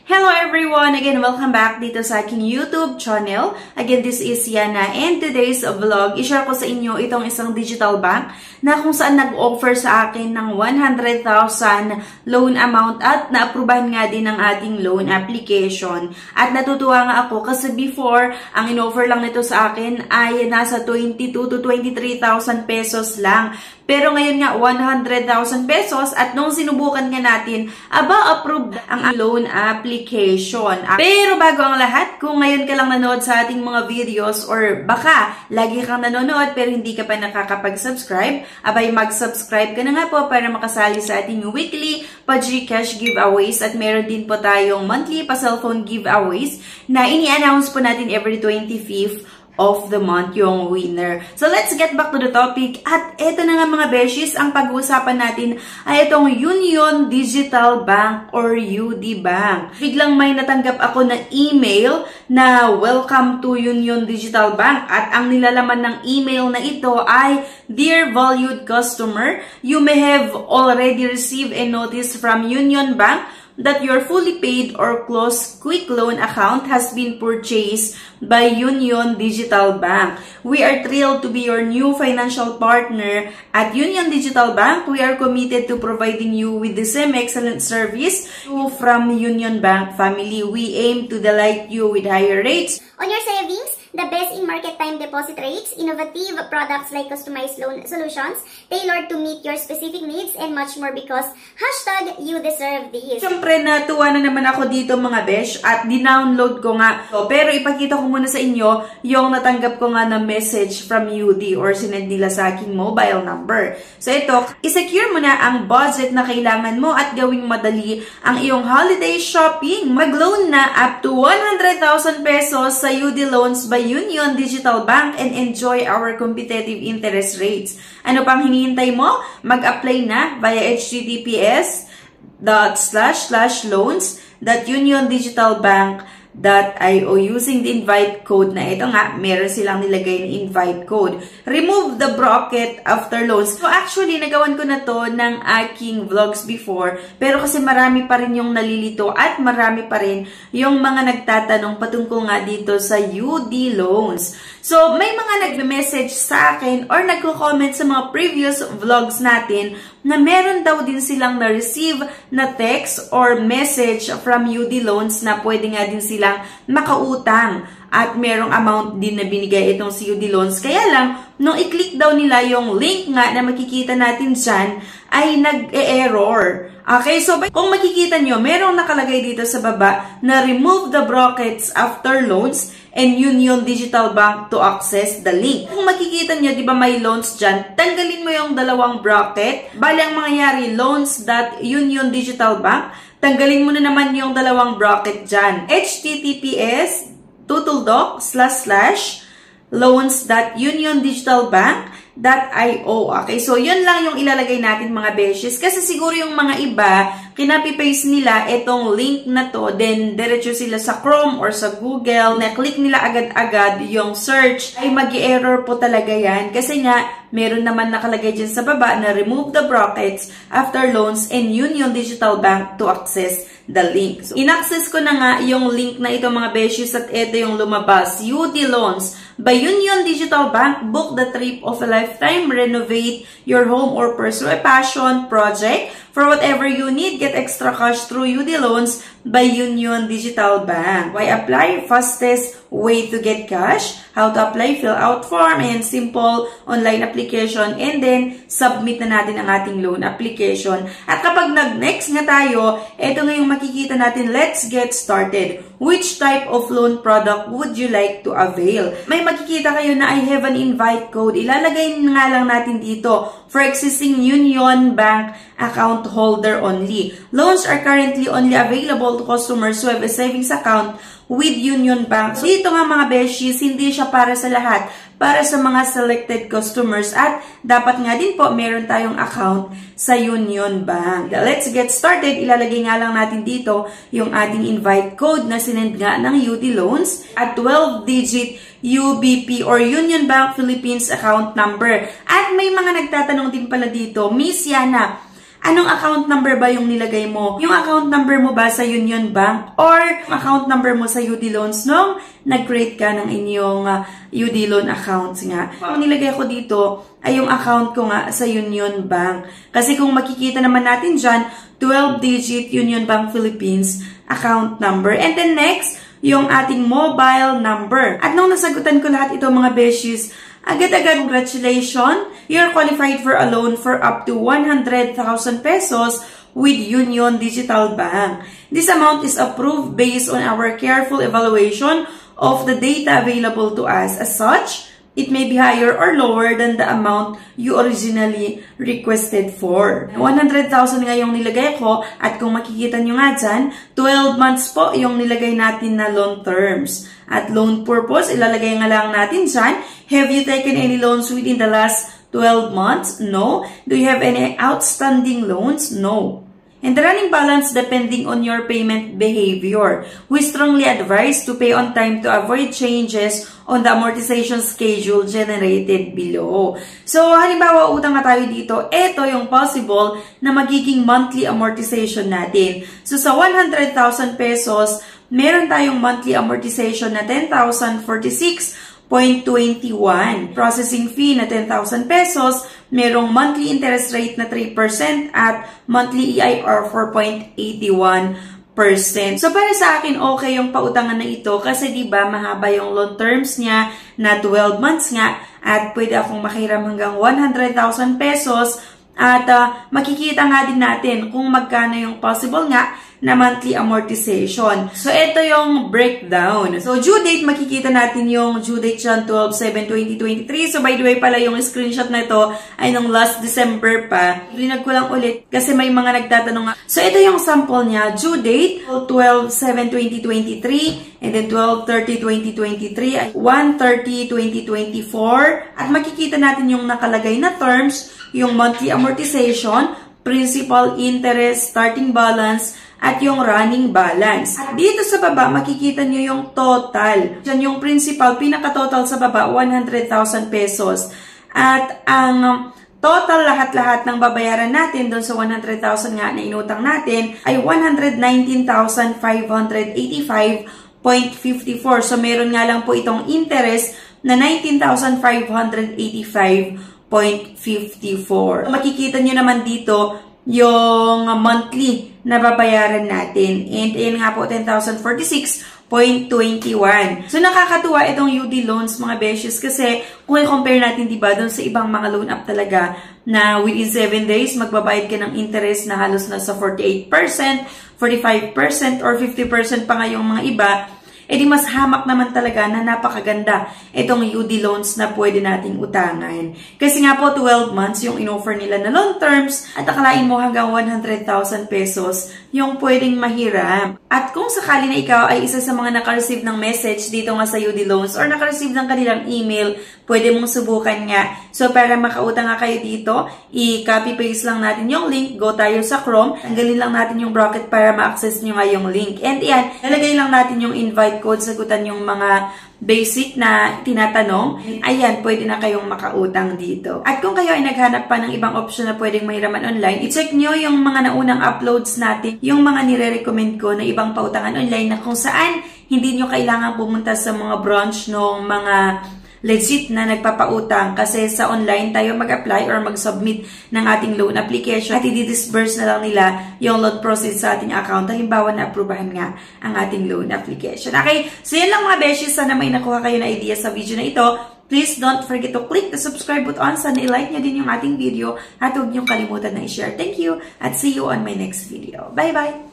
Hello everyone! Again, welcome back dito sa aking YouTube channel. Again, this is Yana and today's vlog, ishare ko sa inyo itong isang digital bank na kung saan nag-offer sa akin ng 100,000 loan amount at naaprubahan nga din ng ating loan application. At natutuwa nga ako kasi before, ang in-offer lang nito sa akin ay nasa 22 to 23,000 pesos lang. Pero ngayon nga, 100,000 pesos at nung sinubukan nga natin, approved ang loan application. Pero bago ang lahat, kung ngayon ka lang nanood sa ating mga videos or baka lagi kang nanonood pero hindi ka pa nakakapag-subscribe, abay mag-subscribe ka na nga po para makasali sa ating weekly pa-GCash giveaways at meron din po tayong monthly pa-cellphone giveaways na ini-announce po natin every 25th of the month yung winner. So, let's get back to the topic. At eto na nga mga beshies, ang pag-uusapan natin ay itong Union Digital Bank or UD Bank. Biglang may natanggap ako na email na welcome to Union Digital Bank. At ang nilalaman ng email na ito ay, Dear valued customer, you may have already received a notice from Union Bank that your fully paid or closed quick loan account has been purchased by Union Digital Bank. We are thrilled to be your new financial partner. At Union Digital Bank, we are committed to providing you with the same excellent service from Union Bank family. We aim to delight you with higher rates on your savings, the best in market time deposit rates, innovative products like customized loan solutions, tailored to meet your specific needs, and much more because hashtag you deserve this. Siyempre, natuwa na naman ako dito mga besh at dinownload ko nga. Pero ipakita ko muna sa inyo yung natanggap ko nga na message from UD or sinend nila sa aking mobile number. So ito, isecure mo na ang budget na kailangan mo at gawing madali ang iyong holiday shopping. Mag-loan na up to 100,000 pesos sa UD Loans by Union Digital Bank and enjoy our competitive interest rates. Ano pang hinihintay mo? Mag-apply na via https://loans.uniondigitalbank.io using the invite code na ito nga, meron silang nilagay na invite code. Remove the bracket after loans. So actually, nagawan ko na to ng aking vlogs before, pero kasi marami pa rin yung nalilito at marami pa rin yung mga nagtatanong patungkol nga dito sa UD Loans. So, may mga nagme-message sa akin or nagko-comment sa mga previous vlogs natin na meron daw din silang na-receive na text or message from UD Loans na pwede nga din silang makautang at merong amount din na binigay itong si UD Loans. Kaya lang, nung i-click daw nila yung link nga na makikita natin dyan, ay nag-e-error. Okay, so kung makikita nyo, merong nakalagay dito sa baba na remove the brackets after loans and Union Digital Bank to access the link. Kung makikita nyo, di ba may loans dyan, tanggalin mo yung dalawang bracket. Bali ang mangyayari, loans.Union Digital Bank, tanggalin mo na naman yung dalawang bracket dyan. https://loans.uniondigitalbank.io. Okay, so yun lang yung ilalagay natin mga beshes. Kasi siguro yung mga iba, kinapi-paste nila itong link na to, then diretso sila sa Chrome or sa Google, na-click nila agad-agad yung search, ay mag-error po talaga yan. Kasi nga, meron naman nakalagay dyan sa baba na remove the brackets after loans and Union Digital Bank to access the link. So, in-access ko na nga yung link na ito mga beshes at ito yung lumabas. UD Loans by Union Digital Bank, book the trip of a lifetime, renovate your home or pursue a passion project. For whatever you need, get extra cash through UD Loans by Union Digital Bank. Why apply? Fastest way to get cash. How to apply? Fill out form and simple online application. And then, submit na natin ang ating loan application. At kapag nag-next nga tayo, ito nga yung makikita natin. Let's get started. Which type of loan product would you like to avail? May makikita kayo na I have an invite code. Ilalagay nga lang natin dito for existing Union Bank account holder only. Loans are currently only available to customers who have a savings account with Union Bank. So, dito nga mga beshies, hindi siya para sa lahat. Para sa mga selected customers at dapat nga din po meron tayong account sa Union Bank. Let's get started. Ilalagay nga lang natin dito yung ating invite code na sinend nga ng UD Loans at 12-digit UBP or Union Bank Philippines account number. At may mga nagtatanong din pala dito, Miss Yana, Anong account number ba yung nilagay mo? Yung account number mo ba sa Union Bank or account number mo sa UD Loans nung nag-create ka ng inyong UD Loan accounts nga? Ang nilagay ko dito ay yung account ko nga sa Union Bank. Kasi kung makikita naman natin dyan, 12-digit Union Bank Philippines account number. And then next, yung ating mobile number. At nung nasagutan ko lahat ito mga beshies, agad-agad, congratulations! You're qualified for a loan for up to 100,000 pesos with Union Digital Bank. This amount is approved based on our careful evaluation of the data available to us. As such, it may be higher or lower than the amount you originally requested for. 100,000 nga yung nilagay ko at kung makikita nyo nga dyan, 12 months po yung nilagay natin na loan terms. At loan purpose, ilalagay nga lang natin dyan. Have you taken any loans within the last 12 months? No. Do you have any outstanding loans? No. And the running balance depending on your payment behavior. We strongly advise to pay on time to avoid changes on the amortization schedule generated below. So, halimbawa, utang na tayo dito, ito yung possible na magiging monthly amortization natin. So, sa 100,000 pesos, meron tayong monthly amortization na 10,046.21. Processing fee na 10,000 pesos, merong monthly interest rate na 3% at monthly EIR 4.81%. So, para sa akin, okay yung pautangan na ito kasi diba mahaba yung loan terms niya na 12 months nga at pwede akong makiram hanggang 100,000 pesos at makikita nga din natin kung magkano yung possible nga na monthly amortization. So, ito yung breakdown. So, due date, makikita natin yung due date dyan, 12/7/2023. So, by the way pala, yung screenshot na ito ay nung last December pa. Linag ko lang ulit kasi may mga nagtatanong. So, ito yung sample niya. Due date, 12/7/2023 and then 12/30/2023, 1/30/2024. At makikita natin yung nakalagay na terms, yung monthly amortization, principal, interest, starting balance, at yung running balance. At dito sa baba, makikita nyo yung total. Diyan yung principal, pinaka-total sa baba, 100,000 pesos. At ang total lahat-lahat ng babayaran natin doon sa 100,000 nga na inutang natin ay 119,585.54. So, meron nga lang po itong interest na 19,585.54. Makikita nyo naman dito yung monthly na babayaran natin. And ayan nga po, 10,046.21. So, nakakatuwa itong UD loans, mga beshes, kasi kung i-compare natin, diba, dun sa ibang mga loan app talaga na within 7 days, magbabayad ka ng interest na halos na sa 48%, 45%, or 50% pa nga yung mga iba, edi mas hamak naman talaga na napakaganda itong UD loans na pwede nating utangan. Kasi nga po, 12 months yung in-offer nila na loan terms at akalain mo hanggang 100,000 pesos yung pwedeng mahiram. At kung sakali na ikaw ay isa sa mga naka-receive ng message dito nga sa UD loans or naka-receive ng kanilang email, pwede mong subukan nga. So, para makautang nga kayo dito, i-copy-paste lang natin yung link. Go tayo sa Chrome. Tanggalin lang natin yung bracket para ma-access nyo nga yung link. And yan, nalagay lang natin yung invite code, sagutan yung mga basic na tinatanong. Ayan, pwede na kayong makautang dito. At kung kayo ay naghanap pa ng ibang option na pwedeng mahiraman online, i-check nyo yung mga naunang uploads natin, yung mga nire-recommend ko na ibang pautangan online na kung saan hindi nyo kailangan pumunta sa mga branch ng mga legit na nagpapautang kasi sa online tayo mag-apply or mag-submit ng ating loan application at i-disburse na lang nila yung loan process sa ating account. Halimbawa na aprubahan nga ang ating loan application. Okay, so yan lang mga beshes. Sana may nakuha kayo na idea sa video na ito. Please don't forget to click the subscribe button. Sana i-like nyo din yung ating video at huwag nyo kalimutan na i-share. Thank you at see you on my next video. Bye-bye!